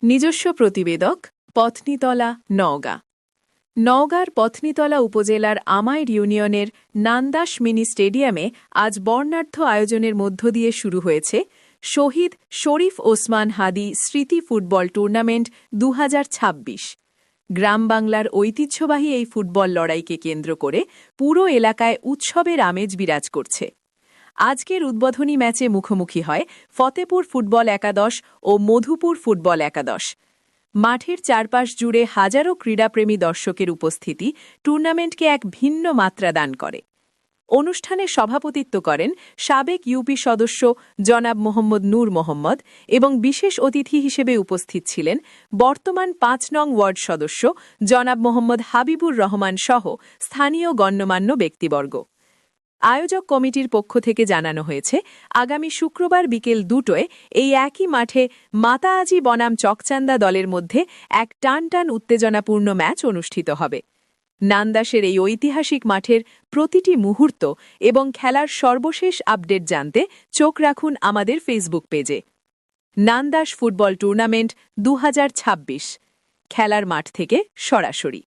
নিজস্ব প্রতিবেদক পত্নীতলা নওগাঁ। নওগাঁর পত্নীতলা উপজেলার আমাইর ইউনিয়নের নান্দাস মিনি স্টেডিয়ামে আজ বর্ণাঢ্য আয়োজনের মধ্য দিয়ে শুরু হয়েছে শহীদ শরীফ ওসমান হাদি স্মৃতি ফুটবল টুর্নামেন্ট ২০২৬। গ্রাম বাংলার ঐতিহ্যবাহী এই ফুটবল লড়াইকে কেন্দ্র করে পুরো এলাকায় উৎসবের আমেজ বিরাজ করছে। আজকের উদ্বোধনী ম্যাচে মুখোমুখি হয় ফতেপুর ফুটবল একাদশ ও মধুপুর ফুটবল একাদশ। মাঠের চারপাশ জুড়ে হাজারো ক্রীড়াপ্রেমী দর্শকের উপস্থিতি টুর্নামেন্টকে এক ভিন্ন মাত্রা দান করে। অনুষ্ঠানে সভাপতিত্ব করেন সাবেক ইউপি সদস্য জনাব মোহাম্মদ নূর মোহাম্মদ এবং বিশেষ অতিথি হিসেবে উপস্থিত ছিলেন বর্তমান ৫ নং ওয়ার্ড সদস্য জনাব মোহাম্মদ হাবিবুর রহমান সহ স্থানীয় গণ্যমান্য ব্যক্তিবর্গ। আয়োজক কমিটির পক্ষ থেকে জানানো হয়েছে, আগামী শুক্রবার বিকেল ২টোয় এই একই মাঠে মাতা আজি বনাম চকচান্দা দলের মধ্যে এক টানটান উত্তেজনাপূর্ণ ম্যাচ অনুষ্ঠিত হবে। নান্দাসের এই ঐতিহাসিক মাঠের প্রতিটি মুহূর্ত এবং খেলার সর্বশেষ আপডেট জানতে চোখ রাখুন আমাদের ফেসবুক পেজে। নান্দাস ফুটবল টুর্নামেন্ট ২০২৬, খেলার মাঠ থেকে সরাসরি।